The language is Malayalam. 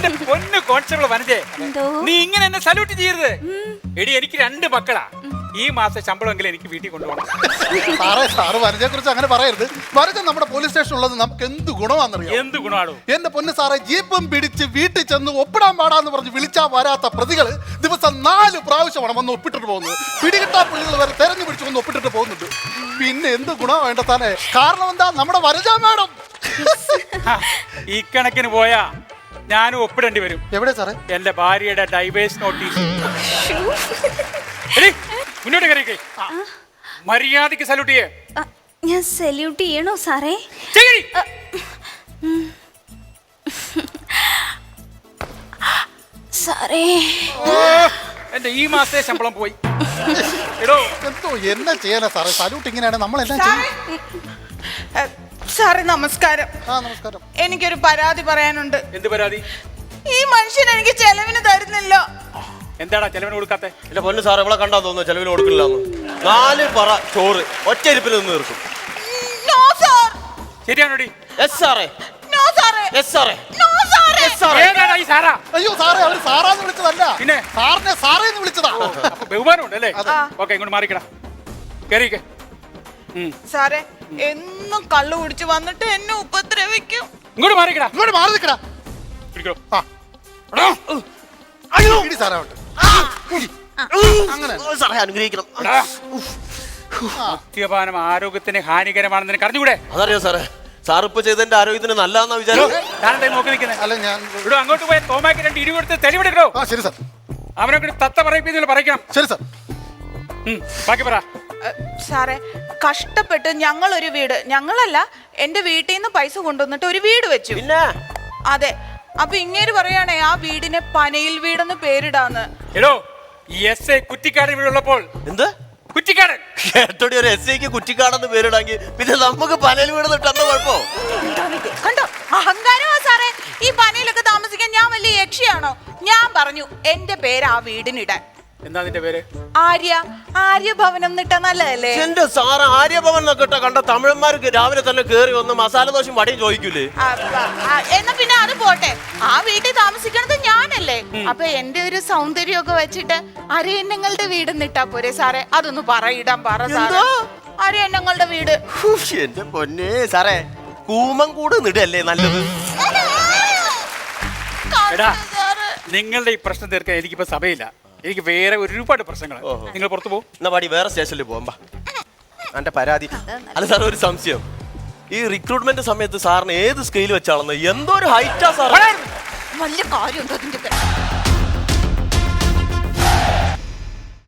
എന്റെ പൊന്ന് കോൺസ്റ്റബിൾ വനജേ, നീ ഇങ്ങനെ എന്നെ സല്യൂട്ട് ചെയ്യരുത്. എടി, എനിക്ക് 2 മക്കളാ. ഈ മാസം ശമ്പളമെങ്കിലും എനിക്ക് വീട്ടിൽ കൊണ്ടുപോകണം. സാറ് വനജയെ കുറിച്ച് അങ്ങനെ പറയരുത്. വനജ നമ്മുടെ പോലീസ് സ്റ്റേഷൻ ഉള്ളത് നമുക്ക് എന്ത് ഗുണമാണെന്നറിയാം. എന്ത് ഗുണമാണോ? എന്റെ പൊന്ന് സാറേ, ജീപ്പും പിടിച്ച് വീട്ടിൽ ചെന്ന് ഒപ്പിടാൻ പാടാന്ന് പറഞ്ഞ് വിളിച്ചാ വരാത്ത പ്രതികള് ദിവസം 4 പ്രാവശ്യമാണ് വന്ന് ഒപ്പിട്ടിട്ട് പോകുന്നത്. പിടികിട്ടാ പുള്ളികൾ വരെ തെരഞ്ഞു പിടിച്ച് വന്ന് ഒപ്പിട്ടിട്ട് പോകുന്നുണ്ട്. പിന്നെ എന്ത് ഗുണം വേണ്ട താനേ? കാരണം എന്താ, നമ്മുടെ വനജ മാഡം ഈ കണക്കിന് പോയാ ഞാനും ഒപ്പിടേണ്ടി വരും. എവിടെ സാറേ? എന്റെ ഭാര്യയുടെ ഡൈവേഴ്സ് നോട്ടീസ്. മുന്നോട്ട് കയറിക്കേ. മര്യാദക്ക് സല്യൂട്ട് ചെയ്യേ. ഞാൻ സല്യൂട്ട് ചെയ്യണോ സാറേ? സാറേ, എന്റെ ഈ മാസത്തെ ശമ്പളം പോയി. എടോ, എന്തോ എന്നെ ചെയ്യാനാ സാറേ? സല്യൂട്ട് ഇങ്ങനെയാണ് നമ്മളെല്ലാം ചെയ്യും. സാറേ നമസ്കാരം. നമസ്കാരം. എനിക്കൊരു പരാതി പറയാനുണ്ട്. എന്ത് പരാതി? ഈ മനുഷ്യൻ എനിക്ക് ചെലവിന് തരുന്നില്ല. എന്താടാ ചെലവിന് കൊടുക്കാത്തെ? എന്റെ പൊന്നു സാർ, ഇവിടെ കണ്ടാ തോന്നുന്നു ചെലവിന് കൊടുക്കില്ല. 4 പറ ചോറ് ഒറ്റയിരിപ്പിൽ നിന്ന് തീർക്കും. No sir. ശരിയാണോടി? യെസ് സാറേ. നോ സാറേ. യെസ് സാറേ. നോ സാറേ. യെസ് സാറേ. ഏതാടാ ഈ സാറാ? അയ്യോ സാറേ, അവര് സാറാന്ന് വിളിച്ചതല്ല, പിന്നെ സാറിനെ സാറേന്ന് വിളിച്ചതാ. അപ്പൊ ബഹുമാനമുണ്ട് അല്ലേ? ഓക്കെ, ഇങ്ങോട്ട് മാറിക്കടാ. കേറിക്കേ. സാറേ, എന്നും കള്ളു കുടിച്ച് വന്നിട്ട് എന്നെ ഉപദ്രവിക്കും. ഇങ്ങോട്ട് മാറിക്കടാ. ഇങ്ങോട്ട് മാറി നിൽക്കടാ. പിടിക്കോ. അയ്യോ സാറേ, അങ്ങനെ സാറേ അനുഗ്രഹിക്കണം. മദ്യപാനം ആരോഗ്യത്തിന് ഹാനികരമാണെന്ന് നിനക്ക് അറിഞ്ഞൂടെ? അതറിയോ സാറേ? സാർ ഇപ്പൊ ചെയ്തതിന്റെ ആരോഗ്യത്തിന് നല്ലതാന്നാ വിചാരം. ഞാനെന്താ നോക്കി നിൽക്കുന്നത്? അല്ല, ഞാൻ ഇവിടെ അങ്ങോട്ട് പോയി തോമാക്ക് 2 ഇടി കൊടുത്ത് തെളിവെടുക്കണോ? ശരി സാർ. അവനെ കൂടി തത്ത പറയിപ്പിച്ച് പറയിക്കണം. ശരി സാർ. ബാക്കി പറ. സാറേ, കഷ്ടപ്പെട്ട് ഞങ്ങളൊരു വീട്, ഞങ്ങളല്ല എന്റെ വീട്ടിൽ നിന്ന് പൈസ കൊണ്ടുവന്നിട്ട് ഒരു വീട് വെച്ചു. പിന്നെ അതെ, അപ്പൊ ഇങ്ങേര് പറയാണേ ആ വീടിനെ പനയിൽ വീടെന്ന് പേരിടാന്ന്. എടോ, ഈ എസ് ഐ കുറ്റിക്കാടൻ ഇവിടെ ഉള്ളപ്പോൾ എന്ത് കുറ്റിക്കാടൻ കേട്ടോടി? ഒരു എസ് ഐക്ക് കുറ്റിക്കാടെന്ന് പേരിടാങ്കിൽ പിന്നെ നമുക്ക് പനയിൽ വീട് നിട്ടെന്താ കുഴപ്പോ? കണ്ടോ അഹങ്കാരമാ സാറേ. ഈ പനയിലൊക്കെ താമസിക്കാൻ ഞാൻ വലിയ യക്ഷിയാണോ? ഞാൻ പറഞ്ഞു എന്റെ പേര് ആ വീടിനിടാൻ. എന്താ നിന്റെ പേര്? ആര്യഭവനം എന്നിട്ട നല്ലതല്ലേ? എന്റെ സാറ് ആര്യഭവൻ എന്നൊക്കെ ഇട്ട കണ്ട തമിഴന്മാർക്ക് രാവിലെ തന്നെ കേറി വന്ന് മസാല ദോശയും വടയും ചോദിക്കൂലേ? എന്നാ പിന്നെ അത് പോട്ടെ, ആ വീട്ടിൽ താമസിക്കണത് ഞാനല്ലേ? അപ്പൊ എന്റെ ഒരു സൗന്ദര്യമൊക്കെ വെച്ചിട്ട് അരയന്നങ്ങളുടെ വീട് നിട്ടാ പോരെ സാറേ? അതൊന്ന് പറയിടാൻ പറ സാറേ. അരയന്നങ്ങളുടെ വീട്. എന്റെ പൊന്നേ സാറേ, കൂമൻകൂട് നിടല്ലേ നല്ലത്? എടാ, നിങ്ങളുടെ ഈ പ്രശ്നം തീർക്കാൻ എനിക്കിപ്പോ സമയമില്ല. എനിക്ക് വേറെ ഒരുപാട് പ്രശ്നങ്ങൾ. നിങ്ങൾ പുറത്തു പോകും. എന്നാ പാടി വേറെ സ്റ്റേഷനിൽ പോകാം. എന്റെ പരാതി. അല്ല സാർ, ഒരു സംശയം. ഈ റിക്രൂട്ട്മെന്റ് സമയത്ത് സാറിന് ഏത് സ്കെയിൽ വെച്ചാണെന്ന് എന്തോ ഒരു ഹൈറ്റാ സാർ. വലിയ കാര്യം